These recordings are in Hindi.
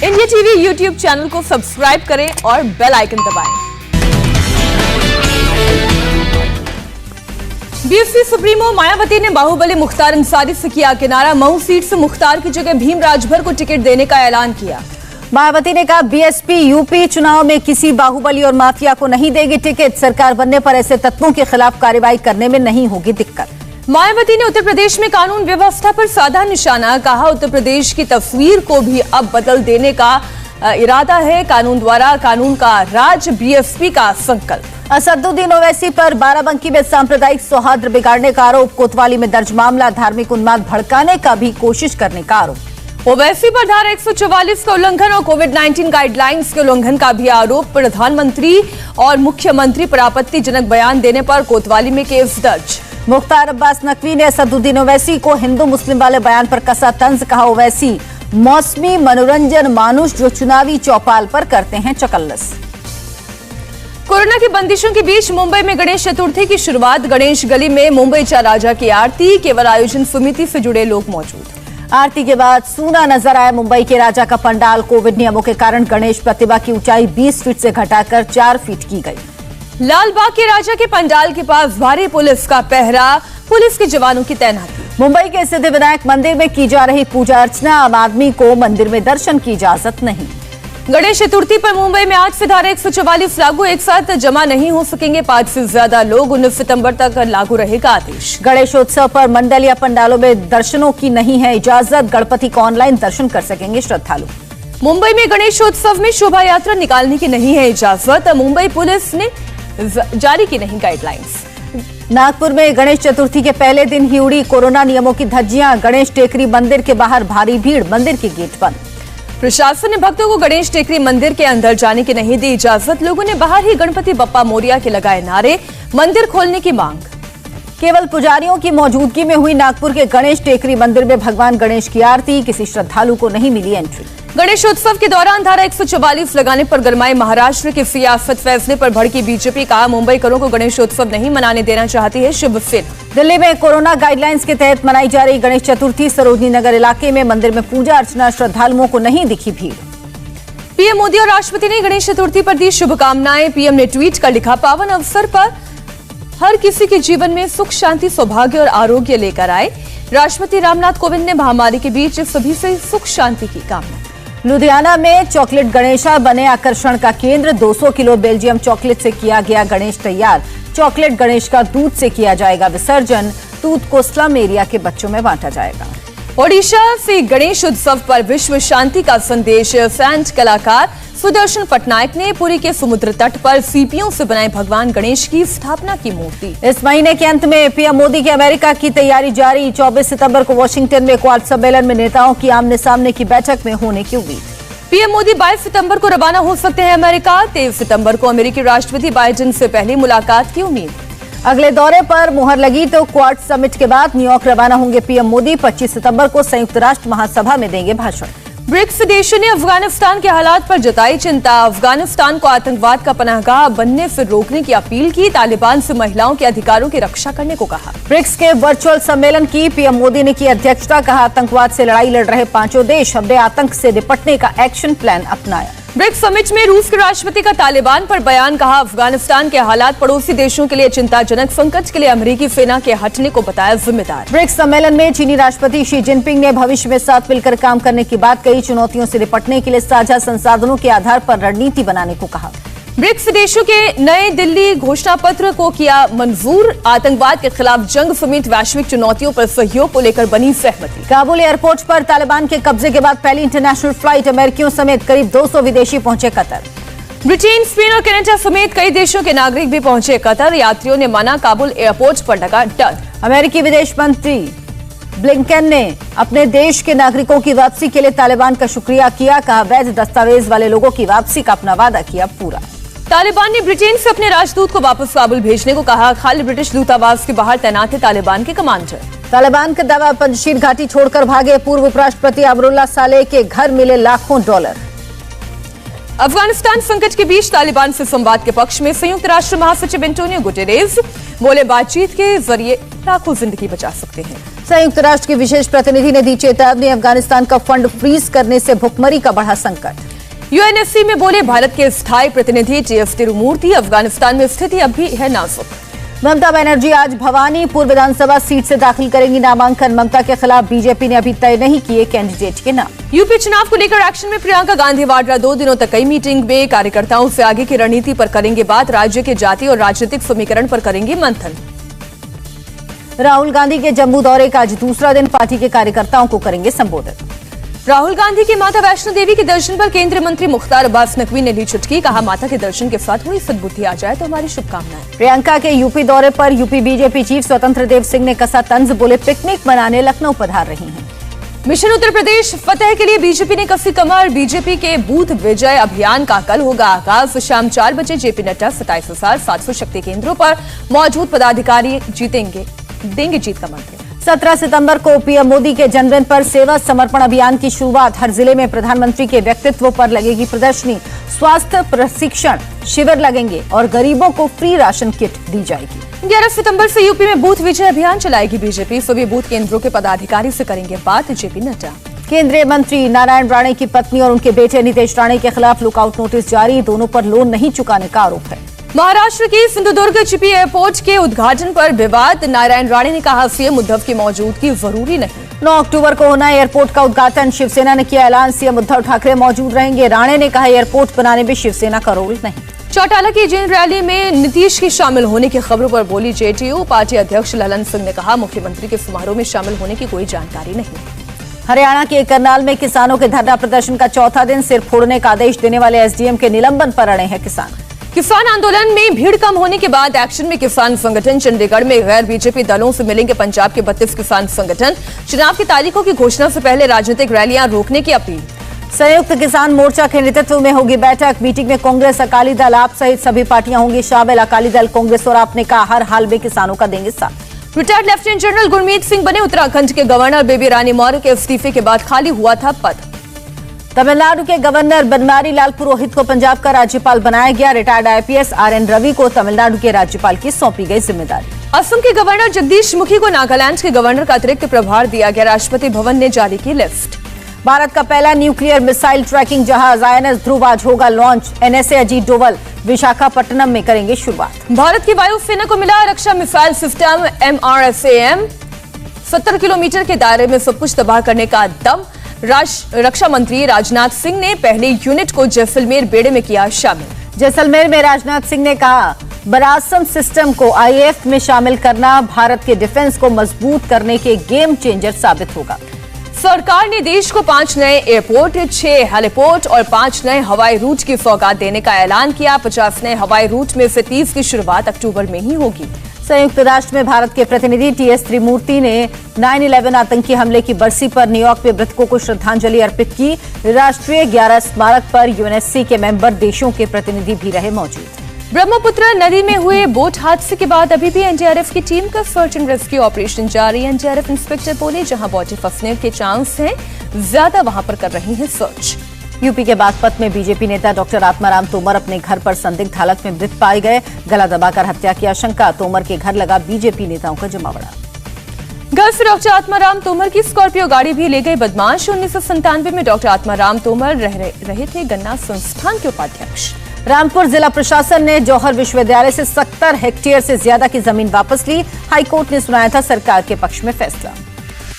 इंडिया टीवी यूट्यूब चैनल को सब्सक्राइब करें और बेल आइकन दबाएं। बीएसपी सुप्रीमो मायावती ने बाहुबली मुख्तार अंसारी से किया किनारा। मऊ सीट से मुख्तार की जगह भीम राजभर को टिकट देने का ऐलान किया। मायावती ने कहा, बीएसपी यूपी चुनाव में किसी बाहुबली और माफिया को नहीं देगी टिकट। सरकार बनने पर ऐसे तत्वों के खिलाफ कार्रवाई करने में नहीं होगी दिक्कत। मायावती ने उत्तर प्रदेश में कानून व्यवस्था पर साधा निशाना। कहा, उत्तर प्रदेश की तस्वीर को भी अब बदल देने का इरादा है। कानून द्वारा कानून का राज, बीएसपी का संकल्प। असदुद्दीन ओवैसी पर बाराबंकी में सांप्रदायिक सौहार्द बिगाड़ने का आरोप। कोतवाली में दर्ज मामला। धार्मिक उन्माद भड़काने का भी कोशिश करने का आरोप। ओवैसी पर धारा 144 का उल्लंघन और कोविड-19 गाइडलाइंस के उल्लंघन का भी आरोप। प्रधानमंत्री और मुख्यमंत्री पर आपत्तिजनक बयान देने पर कोतवाली में केस दर्ज। मुख्तार अब्बास नकवी ने असदुद्दीन ओवैसी को हिंदू मुस्लिम वाले बयान पर कसा तंज। कहा, ओवैसी मौसमी मनोरंजन मानुष जो चुनावी चौपाल पर करते हैं चकल्लस। कोरोना की बंदिशों के बीच मुंबई में गणेश चतुर्थी की शुरुआत। गणेश गली में मुंबई चा राजा की आरती। केवल आयोजन समिति से जुड़े लोग मौजूद। आरती के बाद सूना नजर आया मुंबई के राजा का पंडाल। कोविड नियमों के कारण गणेश प्रतिमा की ऊंचाई 20 फीट से घटाकर 4 फीट की गई। लालबाग के राजा के पंडाल के पास भारी पुलिस का पहरा। पुलिस के जवानों की तैनाती। मुंबई के सिद्धिविनायक मंदिर में की जा रही पूजा अर्चना। आम आदमी को मंदिर में दर्शन की इजाजत नहीं। गणेश चतुर्थी पर मुंबई में आज से धारा 144 लागू। एक साथ जमा नहीं हो सकेंगे 5 से ज्यादा लोग। 19 सितंबर तक लागू रहेगा आदेश। गणेशोत्सव पर मंडल या पंडालों में दर्शनों की नहीं है इजाजत। गणपति का ऑनलाइन दर्शन कर सकेंगे श्रद्धालु। मुंबई में गणेशोत्सव में शोभा यात्रा निकालने की नहीं है इजाजत। मुंबई पुलिस ने जारी की नहीं गाइडलाइंस। नागपुर में गणेश चतुर्थी के पहले दिन ही उड़ी कोरोना नियमों की धज्जियां। गणेश टेकरी मंदिर के बाहर भारी भीड़। मंदिर के गेट बंद। प्रशासन ने भक्तों को गणेश टेकरी मंदिर के अंदर जाने की नहीं दी इजाजत। लोगों ने बाहर ही गणपति बप्पा मोरिया के लगाए नारे। मंदिर खोलने की मांग। केवल पुजारियों की मौजूदगी में हुई नागपुर के गणेश टेकरी मंदिर में भगवान गणेश की आरती। किसी श्रद्धालु को नहीं मिली एंट्री। गणेशोत्सव के दौरान धारा 144 लगाने पर गरमाए महाराष्ट्र के सियासत। फैसले पर भड़की बीजेपी। कहा, मुंबईकरों को गणेशोत्सव नहीं मनाने देना चाहती है शिवसेना। दिल्ली में कोरोना गाइडलाइंस के तहत मनाई जा रही गणेश चतुर्थी। सरोजनी नगर इलाके में मंदिर में पूजा अर्चना। श्रद्धालुओं को नहीं दिखी भीड़। पीएम मोदी और राष्ट्रपति ने गणेश चतुर्थी पर दी शुभकामनाएं। पीएम ने ट्वीट कर लिखा, पावन अवसर पर हर किसी के जीवन में सुख, शांति, सौभाग्य और आरोग्य लेकर आए। राष्ट्रपति रामनाथ कोविंद ने महामारी के बीच सभी से सुख शांति की कामना। लुधियाना में चॉकलेट गणेशा बने आकर्षण का केंद्र। 200 किलो बेल्जियम चॉकलेट से किया गया गणेश तैयार। चॉकलेट गणेश का दूध से किया जाएगा विसर्जन। दूध को स्लम एरिया के बच्चों में बांटा जाएगा। ओडिशा से गणेश उत्सव पर विश्व शांति का संदेश। सैंड कलाकार सुदर्शन पटनायक ने पुरी के समुद्र तट पर सीपियों से बनाए भगवान गणेश की स्थापना की मूर्ति। इस महीने के अंत में पीएम मोदी की अमेरिका की तैयारी जारी। 24 सितंबर को वॉशिंगटन में क्वाड सम्मेलन में नेताओं की आमने सामने की बैठक में होने की उम्मीद। पीएम मोदी 22 सितंबर को रवाना हो सकते हैं अमेरिका। 23 सितंबर को अमेरिकी राष्ट्रपति बाइडेन से पहली मुलाकात की उम्मीद। अगले दौरे पर मुहर लगी तो क्वाड समिट के बाद न्यूयॉर्क रवाना होंगे पीएम मोदी। 25 सितंबर को संयुक्त राष्ट्र महासभा में देंगे भाषण। ब्रिक्स देशों ने अफगानिस्तान के हालात पर जताई चिंता। अफगानिस्तान को आतंकवाद का पनाहगाह बनने से रोकने की अपील की। तालिबान से महिलाओं के अधिकारों की रक्षा करने को कहा। ब्रिक्स के वर्चुअल सम्मेलन की पीएम मोदी ने की अध्यक्षता। कहा, आतंकवाद से लड़ाई लड़ रहे 5 देश हमने आतंक से निपटने का एक्शन प्लान अपनाया। ब्रिक्स समिट में रूस के राष्ट्रपति का तालिबान पर बयान। कहा, अफगानिस्तान के हालात पड़ोसी देशों के लिए चिंताजनक। संकट के लिए अमेरिकी सेना के हटने को बताया जिम्मेदार। ब्रिक्स सम्मेलन में चीनी राष्ट्रपति शी जिनपिंग ने भविष्य में साथ मिलकर काम करने की बात कही। चुनौतियों से निपटने के लिए साझा संसाधनों के आधार पर रणनीति बनाने को कहा। ब्रिक्स देशों के नए दिल्ली घोषणा पत्र को किया मंजूर। आतंकवाद के खिलाफ जंग समेत वैश्विक चुनौतियों पर सहयोग को लेकर बनी सहमति। काबुल एयरपोर्ट पर तालिबान के कब्जे के बाद पहली इंटरनेशनल फ्लाइट। अमेरिकियों समेत करीब 200 विदेशी पहुंचे कतर। ब्रिटेन, स्पेन और कनाडा समेत कई देशों के नागरिक भी पहुंचे कतर। यात्रियों ने माना, काबुल एयरपोर्ट पर लगा डर। अमेरिकी विदेश मंत्री ब्लिंकन ने अपने देश के नागरिकों की वापसी के लिए तालिबान का शुक्रिया किया। कहा, वैध दस्तावेज वाले लोगों की वापसी का अपना वादा किया पूरा। तालिबान ने ब्रिटेन से अपने राजदूत को वापस काबुल भेजने को कहा। खाली ब्रिटिश दूतावास के बाहर तैनात थे तालिबान के कमांडर। तालिबान का दावा, पंजशीर घाटी छोड़कर भागे। पूर्व उपराष्ट्रपति अमरुल्लाह सालेह के घर मिले लाखों डॉलर। अफगानिस्तान संकट के बीच तालिबान से संवाद के पक्ष में संयुक्त राष्ट्र महासचिव एंटोनियो गुटेरेस बोले, बातचीत के जरिए लाखों जिंदगी बचा सकते हैं। संयुक्त राष्ट्र के विशेष प्रतिनिधि ने दी चेतावनी, अफगानिस्तान का फंड फ्रीज करने से भुखमरी का बढ़ा संकट। यूएनएससी में बोले भारत के स्थायी प्रतिनिधि टीएस तिरुमूर्ति, अफगानिस्तान में स्थिति अब भी है नाजुक। ममता बनर्जी आज भवानीपुर विधानसभा सीट से दाखिल करेंगी नामांकन। ममता के खिलाफ बीजेपी ने अभी तय नहीं किए कैंडिडेट के नाम। यूपी चुनाव को लेकर एक्शन में प्रियंका गांधी वाड्रा 2 दिनों तक कई मीटिंग में कार्यकर्ताओं से आगे की रणनीति पर करेंगे बात। राज्य के जाति और राजनीतिक समीकरण पर करेंगे मंथन। राहुल गांधी के जम्मू दौरे का आज दूसरा दिन, पार्टी के कार्यकर्ताओं को करेंगे संबोधित। राहुल गांधी के माता वैष्णो देवी के दर्शन पर केंद्रीय मंत्री मुख्तार अब्बास नकवी ने ली चुटकी, कहा माता के दर्शन के साथ हुई सद्बुद्धि आ जाए तो हमारी शुभकामनाएं। प्रियंका के यूपी दौरे पर यूपी बीजेपी चीफ स्वतंत्र देव सिंह ने कसा तंज, बोले पिकनिक मनाने लखनऊ पधार रही हैं। मिशन उत्तर प्रदेश फतेह के लिए बीजेपी ने कसी कमर। बीजेपी के बूथ विजय अभियान का कल होगा आगाज। शाम 4 बजे जेपी नड्डा 27,700 शक्ति केंद्रों पर मौजूद पदाधिकारी देंगे जीत का मंत्र। 17 सितंबर को पीएम मोदी के जन्मदिन पर सेवा समर्पण अभियान की शुरुआत। हर जिले में प्रधानमंत्री के व्यक्तित्व पर लगेगी प्रदर्शनी। स्वास्थ्य प्रशिक्षण शिविर लगेंगे और गरीबों को फ्री राशन किट दी जाएगी। 11 सितंबर से यूपी में बूथ विजय अभियान चलाएगी बीजेपी। सभी बूथ केंद्रों के पदाधिकारी से करेंगे बात जेपी नड्डा। केंद्रीय मंत्री नारायण राणे की पत्नी और उनके बेटे नितेश राणे के खिलाफ लुकआउट नोटिस जारी। दोनों पर लोन नहीं चुकाने का आरोप है। महाराष्ट्र के सिंधुदुर्ग चिपी एयरपोर्ट के उद्घाटन पर विवाद। नारायण राणे ने कहा सीएम उद्धव की मौजूदगी जरूरी नहीं। 9 अक्टूबर को होना एयरपोर्ट का उद्घाटन। शिवसेना ने किया ऐलान, सीएम उद्धव ठाकरे मौजूद रहेंगे। राणे ने कहा एयरपोर्ट बनाने में शिवसेना का रोल नहीं। चौटाला की जैन रैली में नीतीश के शामिल होने की खबरों पर बोली जेडीयू। पार्टी अध्यक्ष ललन सिंह ने कहा मुख्यमंत्री के समारोह में शामिल होने की कोई जानकारी नहीं। हरियाणा के करनाल में किसानों के धरना प्रदर्शन का चौथा दिन। सिर फोड़ने का आदेश देने वाले एसडीएम के निलंबन पर अड़े हैं किसान। किसान आंदोलन में भीड़ कम होने के बाद एक्शन में किसान संगठन। चंडीगढ़ में गैर बीजेपी दलों से मिलेंगे पंजाब के 32 किसान संगठन। चुनाव की तारीखों की घोषणा से पहले राजनीतिक रैलियां रोकने की अपील। संयुक्त किसान मोर्चा के नेतृत्व में होगी बैठक। मीटिंग में कांग्रेस, अकाली दल, आप सहित सभी पार्टियां होंगी शामिल। अकाली दल, कांग्रेस और आप ने कहा हर हाल में किसानों का देंगे साथ। Retired lieutenant general Gurmeet Singh बने उत्तराखंड के गवर्नर। बेबी रानी मौर्य के इस्तीफे के बाद खाली हुआ था पद। तमिलनाडु के गवर्नर बनवारी लाल पुरोहित को पंजाब का राज्यपाल बनाया गया। रिटायर्ड आईपीएस आरएन रवि को तमिलनाडु के राज्यपाल की सौंपी गई जिम्मेदारी। असम के गवर्नर जगदीश मुखी को नागालैंड के गवर्नर का अतिरिक्त प्रभार दिया गया। राष्ट्रपति भवन ने जारी की लिस्ट। भारत का पहला न्यूक्लियर मिसाइल ट्रैकिंग जहाज INS ध्रुव आज होगा लॉन्च। NSA अजीत डोवल विशाखापट्टनम में करेंगे शुरुआत। भारत की वायुसेना को मिला रक्षा मिसाइल सिस्टम MRSAM। 70 किलोमीटर के दायरे में सब कुछ तबाह करने का दम। रक्षा मंत्री राजनाथ सिंह ने पहले यूनिट को जैसलमेर बेड़े में किया शामिल। जैसलमेर में राजनाथ सिंह ने कहा बरासम सिस्टम को IAF में शामिल करना भारत के डिफेंस को मजबूत करने के गेम चेंजर साबित होगा। सरकार ने देश को 5 नए एयरपोर्ट, 6 हेलीपोर्ट और 5 नए हवाई रूट की सौगात देने का ऐलान किया। 50 नए हवाई रूट में से 30 की शुरुआत अक्टूबर में ही होगी। संयुक्त राष्ट्र में भारत के प्रतिनिधि टीएस त्रिमूर्ति ने 9/11 आतंकी हमले की बरसी पर न्यूयॉर्क में मृतकों को श्रद्धांजलि अर्पित की। राष्ट्रीय 11 स्मारक पर यूएनएससी के मेंबर देशों के प्रतिनिधि भी रहे मौजूद। ब्रह्मपुत्र नदी में हुए बोट हादसे के बाद अभी भी एनडीआरएफ की टीम का सर्च एंड रेस्क्यू ऑपरेशन जारी। एनडीआरएफ इंस्पेक्टर बोले जहां बॉडी फंसने के चांस हैं ज्यादा वहां पर कर रही है सर्च। यूपी के बागपत में बीजेपी नेता डॉक्टर आत्माराम तोमर अपने घर पर संदिग्ध हालत में मृत पाए गए। गला दबाकर हत्या की आशंका। तोमर के घर लगा बीजेपी नेताओं का जमावड़ा। घर से डॉक्टर आत्माराम तोमर की स्कॉर्पियो गाड़ी भी ले गए बदमाश। 1997 में डॉक्टर आत्माराम तोमर रहे थे गन्ना संस्थान के उपाध्यक्ष। रामपुर जिला प्रशासन ने जौहर विश्वविद्यालय से 70 हेक्टेयर से ज्यादा की जमीन वापस ली। हाईकोर्ट ने सुनाया था सरकार के पक्ष में फैसला।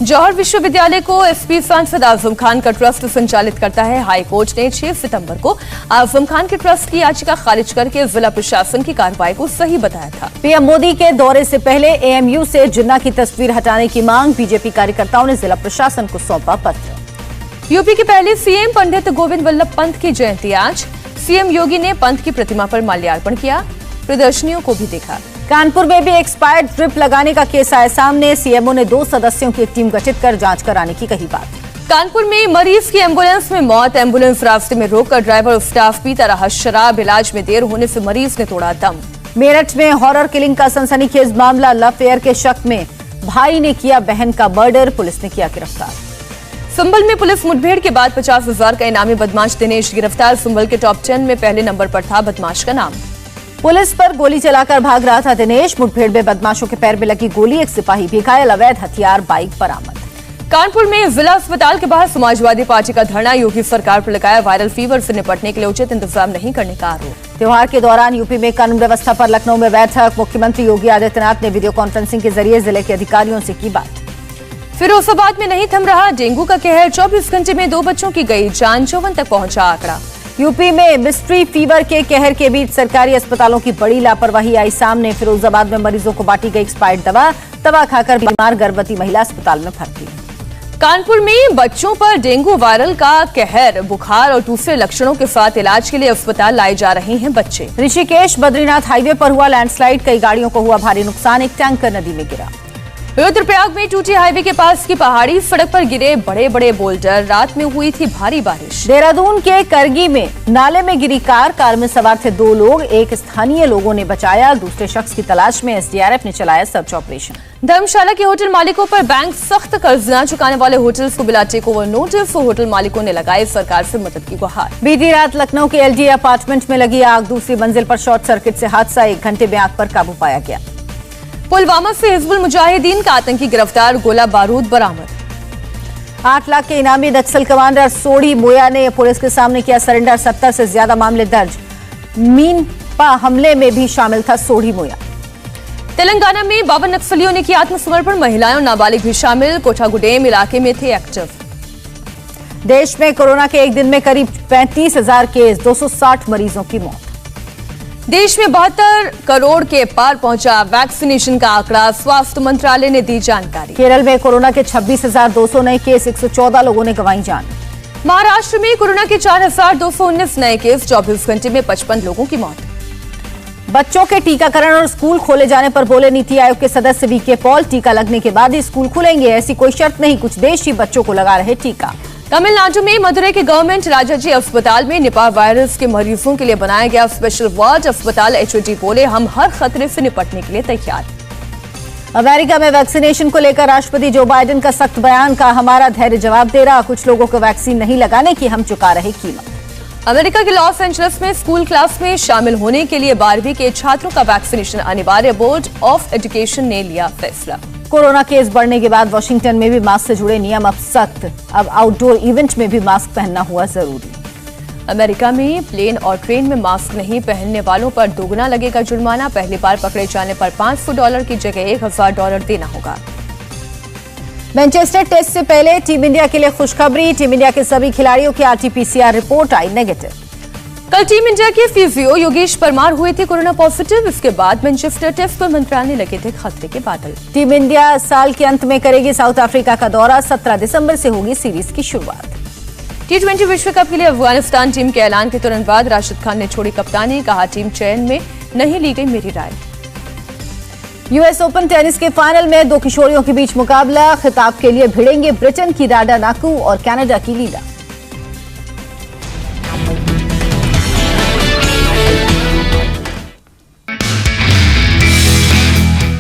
जौहर विश्वविद्यालय को एसपी सांसद आजम खान का ट्रस्ट संचालित करता है। हाईकोर्ट ने 6 सितंबर को आजम खान के ट्रस्ट की याचिका खारिज करके जिला प्रशासन की कार्रवाई को सही बताया था। पीएम मोदी के दौरे से पहले एएमयू से जिन्ना की तस्वीर हटाने की मांग। बीजेपी कार्यकर्ताओं ने जिला प्रशासन को सौंपा पत्र। यूपी के पहले सीएम पंडित गोविंद वल्लभ पंत की जयंती आज। सीएम योगी ने पंत की प्रतिमा पर माल्यार्पण किया। प्रदर्शनियों को भी देखा। कानपुर में भी एक्सपायर्ड ड्रिप लगाने का केस आया सामने। सीएमओ ने 2 सदस्यों की एक टीम गठित कर जांच कराने की कही बात। कानपुर में मरीज की एम्बुलेंस में मौत। एम्बुलेंस रास्ते में रोककर ड्राइवर और स्टाफ पीता रहा शराब। इलाज में देर होने से मरीज ने तोड़ा दम। मेरठ में हॉरर किलिंग का सनसनीखेज मामला। लव अफेयर के शक में भाई ने किया बहन का मर्डर। पुलिस ने किया गिरफ्तार। संभल में पुलिस मुठभेड़ के बाद 50,000 का इनामी बदमाश दिनेश गिरफ्तार। संभल के टॉप 10 में पहले नंबर पर था बदमाश का नाम। पुलिस पर गोली चलाकर भाग रहा था दिनेश। मुठभेड़ में बदमाशों के पैर में लगी गोली, एक सिपाही भी घायल। अवैध हथियार, बाइक बरामद। कानपुर में जिला अस्पताल के बाहर समाजवादी पार्टी का धरना, योगी सरकार पर लगाया वायरल फीवर से निपटने के लिए उचित इंतजाम नहीं करने का आरोप। त्योहार के दौरान यूपी में कानून व्यवस्था पर लखनऊ में बैठक, मुख्यमंत्री योगी आदित्यनाथ ने वीडियो कॉन्फ्रेंसिंग के जरिए जिले के अधिकारियों से की बात। फिरोजाबाद में नहीं थम रहा डेंगू का कहर, 24 घंटे में 2 बच्चों की गई जान, 54 तक पहुंचा आंकड़ा। यूपी में मिस्ट्री फीवर के कहर के बीच सरकारी अस्पतालों की बड़ी लापरवाही आई सामने। फिरोजाबाद में मरीजों को बांटी गई एक्सपायर्ड दवा खाकर बीमार गर्भवती महिला अस्पताल में भर्ती। कानपुर में बच्चों पर डेंगू वायरल का कहर, बुखार और दूसरे लक्षणों के साथ इलाज के लिए अस्पताल लाए जा रहे हैं बच्चे। ऋषिकेश बद्रीनाथ हाईवे पर हुआ लैंडस्लाइड, कई गाड़ियों को हुआ भारी नुकसान, एक टैंकर नदी में गिरा। रुद्रप्रयाग में टूटी हाईवे के पास की पहाड़ी सड़क पर गिरे बड़े बड़े बोल्डर, रात में हुई थी भारी बारिश। देहरादून के करगी में नाले में गिरी कार में सवार थे 2 लोग, एक स्थानीय लोगों ने बचाया, दूसरे शख्स की तलाश में एसडीआरएफ ने चलाया सर्च ऑपरेशन। धर्मशाला के होटल मालिकों पर बैंक सख्त कर्ज न चुकाने वाले होटल्स को मिला टेक ओवर नोटिस, होटल मालिकों ने लगाई सरकार से मदद की गुहार। बीती रात लखनऊ के एलडी अपार्टमेंट में लगी आग, दूसरी मंजिल पर शॉर्ट सर्किट से हादसा, 1 घंटे में आग पर काबू पाया गया। पुलवामा से हिजबुल मुजाहिदीन का आतंकी गिरफ्तार, गोला बारूद बरामद। 8 लाख के इनामी नक्सल कमांडर सोढ़ी मोया ने पुलिस के सामने किया सरेंडर, 70 से ज्यादा मामले दर्ज। मीनपा हमले में भी शामिल था सोढ़ी मोया। तेलंगाना में 52 नक्सलियों ने किया आत्मसमर्पण, महिलाएं और नाबालिग भी शामिल, कोठागुडेम इलाके में थे एक्टिव। देश में कोरोना के एक दिन में करीब 35,000 केस, 260 मरीजों की मौत। देश में 72 करोड़ के पार पहुंचा वैक्सीनेशन का आंकड़ा, स्वास्थ्य मंत्रालय ने दी जानकारी। केरल में कोरोना के 26,200 नए केस, 114 लोगों ने गंवाई जान। महाराष्ट्र में कोरोना के 4,219 नए केस, 24 घंटे में 55 लोगों की मौत। बच्चों के टीकाकरण और स्कूल खोले जाने पर बोले नीति आयोग के सदस्य वीके पॉल, टीका लगने के बाद ही स्कूल खुलेंगे, ऐसी कोई शर्त नहीं, कुछ देश ही बच्चों को लगा रहे टीका। तमिलनाडु में मदुरई के गवर्नमेंट राजाजी अस्पताल में निपाह वायरस के मरीजों के लिए बनाया गया स्पेशल वार्ड, अस्पताल एचओडी बोले हम हर खतरे से निपटने के लिए तैयार। अमेरिका में वैक्सीनेशन को लेकर राष्ट्रपति जो बाइडेन का सख्त बयान, का हमारा धैर्य जवाब दे रहा, कुछ लोगों को वैक्सीन नहीं लगाने की हम चुका रहे कीमत। अमेरिका के लॉस एंजलिस में स्कूल क्लास में शामिल होने के लिए 12वीं के छात्रों का वैक्सीनेशन अनिवार्य, बोर्ड ऑफ एजुकेशन ने लिया फैसला। कोरोना केस बढ़ने के बाद वॉशिंगटन में भी मास्क से जुड़े नियम अब सख्त, अब आउटडोर इवेंट में भी मास्क पहनना हुआ जरूरी। अमेरिका में प्लेन और ट्रेन में मास्क नहीं पहनने वालों पर दोगुना लगेगा जुर्माना, पहली बार पकड़े जाने पर $500 की जगह $1,000 देना होगा। मैनचेस्टर टेस्ट से पहले टीम इंडिया के लिए खुशखबरी, टीम इंडिया के सभी खिलाड़ियों की आरटीपीसीआर रिपोर्ट आई नेगेटिव। कल टीम इंडिया के फिजियो योगेश परमार हुए थे कोरोना पॉजिटिव, इसके बाद मैनचेस्टर टेस्ट पर मंत्रालय लगे थे खतरे के बादल। टीम इंडिया साल के अंत में करेगी साउथ अफ्रीका का दौरा, 17 दिसंबर से होगी सीरीज की शुरुआत। T20 विश्व कप के लिए अफगानिस्तान टीम के ऐलान के तुरंत बाद राशिद खान ने छोड़ी कप्तानी, कहा टीम चयन में नहीं ली गई मेरी राय। यूएस ओपन टेनिस के फाइनल में 2 किशोरियों के बीच मुकाबला, खिताब के लिए भिड़ेंगे ब्रिटेन की राडा नाकू और कनाडा की लीला।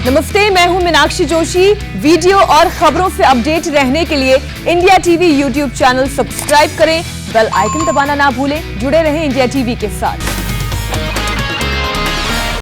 नमस्ते, मैं हूं मीनाक्षी जोशी। वीडियो और खबरों से अपडेट रहने के लिए India TV YouTube channel subscribe करें, बेल आइकन दबाना ना भूलें। जुड़े रहें इंडिया टीवी के साथ।